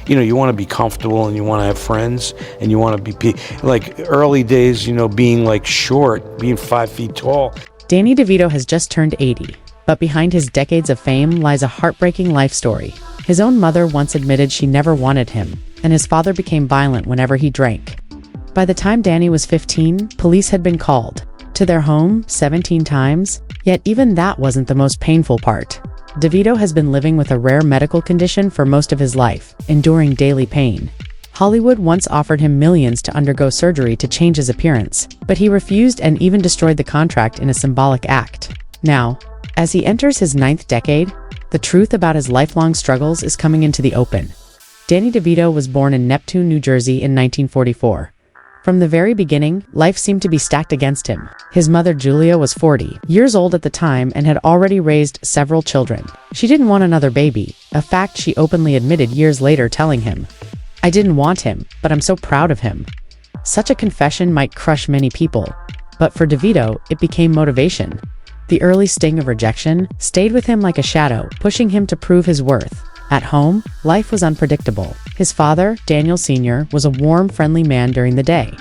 you want to be comfortable and you want to have friends and you want to be like early days, being like short, being 5 feet tall. Danny Devito has just turned 80, but behind his decades of fame lies a heartbreaking life story. His own mother once admitted she never wanted him, and his father became violent whenever he drank. By the time Danny was 15, police had been called to their home 17 times, yet even that wasn't the most painful part. Devito has been living with a rare medical condition for most of his life, enduring daily pain. Hollywood once offered him millions to undergo surgery to change his appearance, but he refused and even destroyed the contract in a symbolic act. Now, as he enters his 9th decade, the truth about his lifelong struggles is coming into the open. Danny Devito was born in Neptune, New Jersey in 1944. From the very beginning, life seemed to be stacked against him. His mother Julia was 40 years old at the time and had already raised several children. She didn't want another baby, a fact she openly admitted years later, telling him, "I didn't want him, but I'm so proud of him." Such a confession might crush many people, but for Devito, it became motivation. The early sting of rejection stayed with him like a shadow, pushing him to prove his worth. At home, life was unpredictable. His father, Daniel Sr., was a warm, friendly man during the day,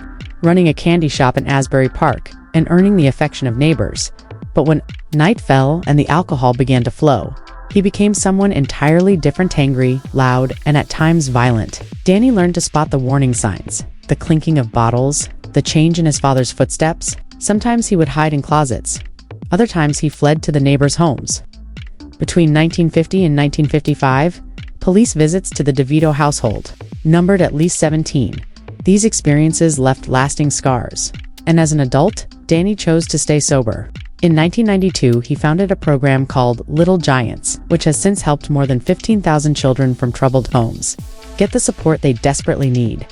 running a candy shop in Asbury Park and earning the affection of neighbors. But when night fell and the alcohol began to flow, he became someone entirely different, angry, loud, and at times violent. Danny learned to spot the warning signs, the clinking of bottles, the change in his father's footsteps. Sometimes he would hide in closets. Other times he fled to the neighbors' homes. Between 1950 and 1955, police visits to the Devito household numbered at least 17. These experiences left lasting scars. And as an adult, Danny chose to stay sober. In 1992, he founded a program called Little Giants, which has since helped more than 15,000 children from troubled homes get the support they desperately need.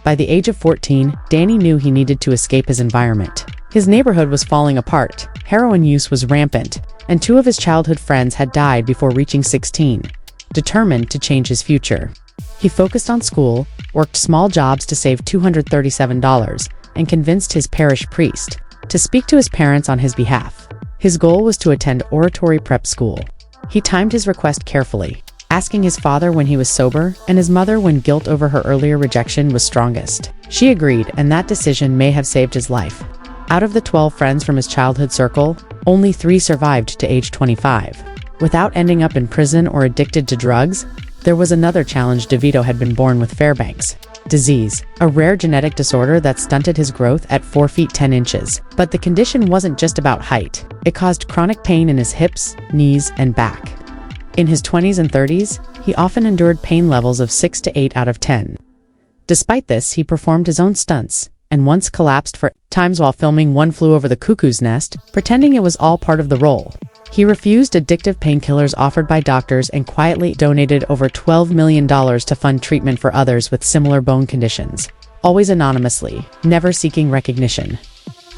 By the age of 14, Danny knew he needed to escape his environment. His neighborhood was falling apart, heroin use was rampant, and 2 of his childhood friends had died before reaching 16. Determined to change his future, he focused on school, worked small jobs to save $237, and convinced his parish priest to speak to his parents on his behalf. His goal was to attend oratory prep school. He timed his request carefully, asking his father when he was sober and his mother when guilt over her earlier rejection was strongest. She agreed, and that decision may have saved his life. Out of the 12 friends from his childhood circle, only 3 survived to age 25. Without ending up in prison or addicted to drugs, there was another challenge. Devito had been born with Fairbanks disease, a rare genetic disorder that stunted his growth at 4 feet 10 inches. But the condition wasn't just about height. It caused chronic pain in his hips, knees, and back. In his 20s and 30s, he often endured pain levels of 6 to 8 out of 10. Despite this, he performed his own stunts, and once collapsed for times while filming One Flew Over the Cuckoo's Nest, pretending it was all part of the role. He refused addictive painkillers offered by doctors and quietly donated over $12 million to fund treatment for others with similar bone conditions, always anonymously, never seeking recognition.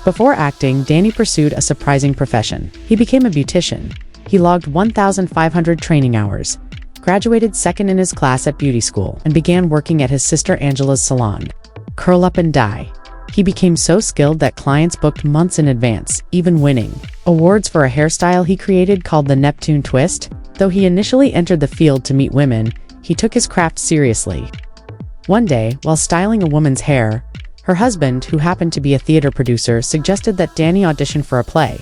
Before acting, Danny pursued a surprising profession. He became a beautician. He logged 1,500 training hours, graduated second in his class at beauty school, and began working at his sister Angela's salon, Curl Up and Dye. He became so skilled that clients booked months in advance, even winning awards for a hairstyle he created called the Neptune Twist. Though he initially entered the field to meet women, he took his craft seriously. One day, while styling a woman's hair, her husband, who happened to be a theater producer, suggested that Danny audition for a play.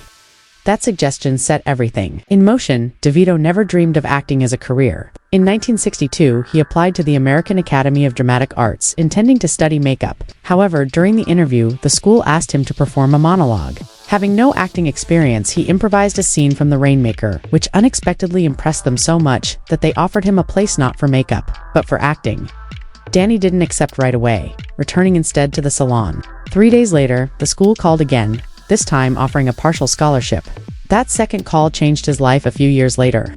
That suggestion set everything in motion. Devito never dreamed of acting as a career. In 1962, he applied to the American Academy of Dramatic Arts, intending to study makeup. However, during the interview, the school asked him to perform a monologue. Having no acting experience, he improvised a scene from The Rainmaker, which unexpectedly impressed them so much that they offered him a place not for makeup, but for acting. Danny didn't accept right away, returning instead to the salon. 3 days later, the school called again, this time offering a partial scholarship. That second call changed his life a few years later.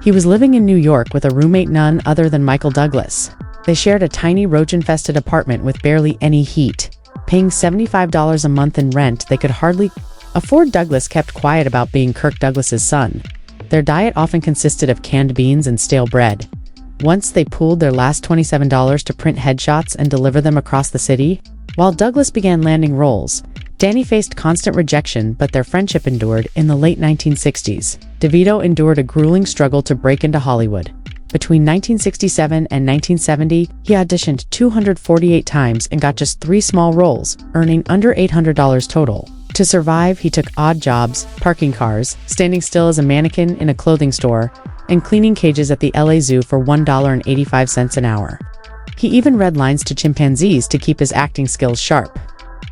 He was living in New York with a roommate none other than Michael Douglas. They shared a tiny roach-infested apartment with barely any heat, paying $75 a month in rent they could hardly afford. Douglas kept quiet about being Kirk Douglas's son. Their diet often consisted of canned beans and stale bread. Once they pooled their last $27 to print headshots and deliver them across the city, while Douglas began landing roles, Danny faced constant rejection, but their friendship endured. In the late 1960s, Devito endured a grueling struggle to break into Hollywood. Between 1967 and 1970, he auditioned 248 times and got just 3 small roles, earning under $800 total. To survive, he took odd jobs, parking cars, standing still as a mannequin in a clothing store, and cleaning cages at the LA Zoo for $1.85 an hour. He even read lines to chimpanzees to keep his acting skills sharp.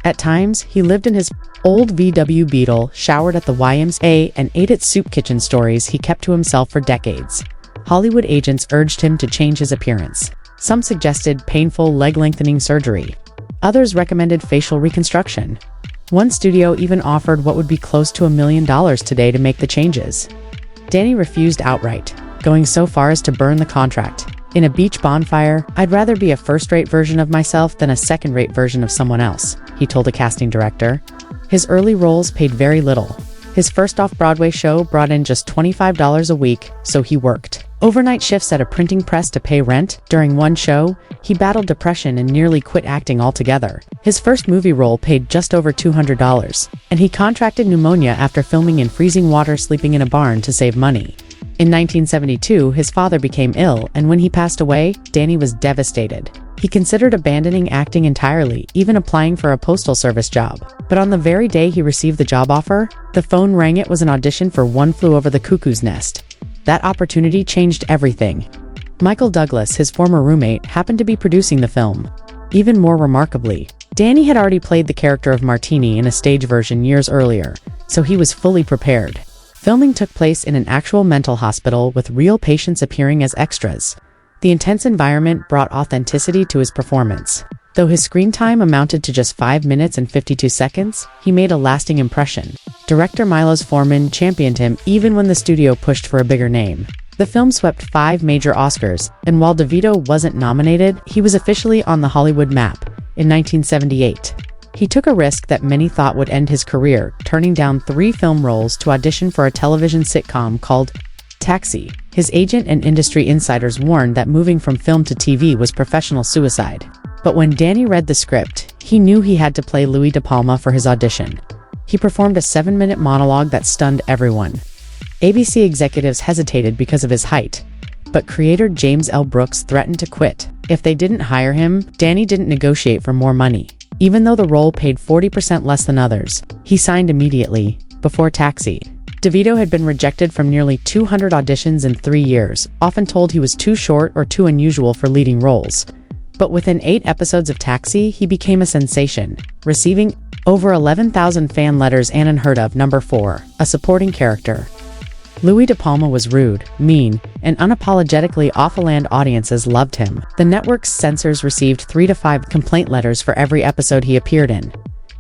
At times, he lived in his old VW Beetle, showered at the YMCA, and ate at soup kitchen stories he kept to himself for decades. Hollywood agents urged him to change his appearance. Some suggested painful leg-lengthening surgery. Others recommended facial reconstruction. One studio even offered what would be close to $1 million today to make the changes. Danny refused outright, going so far as to burn the contract. In a beach bonfire, "I'd rather be a first-rate version of myself than a second-rate version of someone else," he told a casting director. His early roles paid very little. His first off-Broadway show brought in just $25 a week, so he worked overnight shifts at a printing press to pay rent. During one show, he battled depression and nearly quit acting altogether. His first movie role paid just over $200, and he contracted pneumonia after filming in freezing water sleeping in a barn to save money. In 1972, his father became ill, and when he passed away, Danny was devastated. He considered abandoning acting entirely, even applying for a postal service job. But on the very day he received the job offer, the phone rang. It was an audition for One Flew Over the Cuckoo's Nest. That opportunity changed everything. Michael Douglas, his former roommate, happened to be producing the film. Even more remarkably, Danny had already played the character of Martini in a stage version years earlier, so he was fully prepared. Filming took place in an actual mental hospital with real patients appearing as extras. The intense environment brought authenticity to his performance. Though his screen time amounted to just 5 minutes and 52 seconds, he made a lasting impression. Director Milos Forman championed him even when the studio pushed for a bigger name. The film swept 5 major Oscars, and while Devito wasn't nominated, he was officially on the Hollywood map in 1978. He took a risk that many thought would end his career, turning down 3 film roles to audition for a television sitcom called Taxi. His agent and industry insiders warned that moving from film to TV was professional suicide. But when Danny read the script, he knew he had to play Louis De Palma for his audition. He performed a 7-minute monologue that stunned everyone. ABC executives hesitated because of his height, but creator James L. Brooks threatened to quit if they didn't hire him. Danny didn't negotiate for more money. Even though the role paid 40% less than others, he signed immediately. Before Taxi, Devito had been rejected from nearly 200 auditions in 3 years, often told he was too short or too unusual for leading roles. But within 8 episodes of Taxi, he became a sensation, receiving over 11,000 fan letters and unheard of. Number 4, a supporting character. Louis De Palma was rude, mean, and unapologetically awful, and audiences loved him. The network's censors received 3 to 5 complaint letters for every episode he appeared in.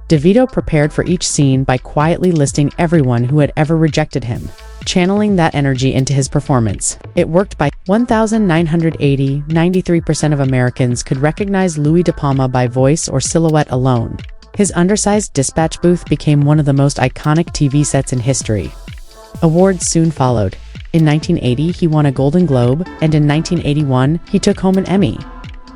Devito prepared for each scene by quietly listing everyone who had ever rejected him, channeling that energy into his performance. It worked. By 1,980, 93% of Americans could recognize Louis De Palma by voice or silhouette alone. His undersized dispatch booth became one of the most iconic TV sets in history. Awards soon followed. In 1980, he won a Golden Globe, and in 1981, he took home an Emmy.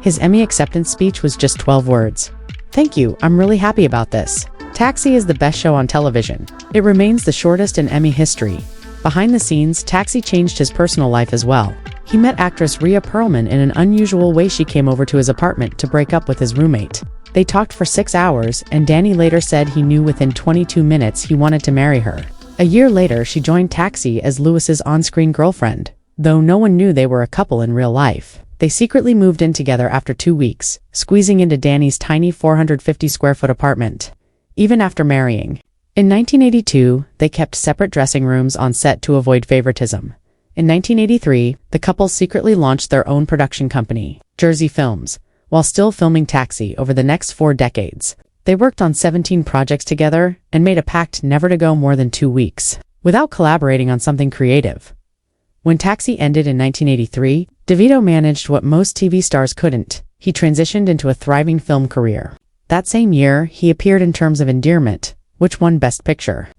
His Emmy acceptance speech was just 12 words. "Thank you, I'm really happy about this." Taxi is the best show on television. It remains the shortest in Emmy history. Behind the scenes, Taxi changed his personal life as well. He met actress Rhea Perlman in an unusual way. She came over to his apartment to break up with his roommate. They talked for 6 hours, and Danny later said he knew within 22 minutes he wanted to marry her. A year later, she joined Taxi as Louis's on-screen girlfriend. Though no one knew they were a couple in real life, they secretly moved in together after 2 weeks, squeezing into Danny's tiny 450-square-foot apartment. Even after marrying. In 1982, they kept separate dressing rooms on set to avoid favoritism. In 1983, the couple secretly launched their own production company, Jersey Films, while still filming Taxi over the next 4 decades. They worked on 17 projects together and made a pact never to go more than 2 weeks without collaborating on something creative. When Taxi ended in 1983, Devito managed what most TV stars couldn't. He transitioned into a thriving film career. That same year, he appeared in Terms of Endearment, which won Best Picture.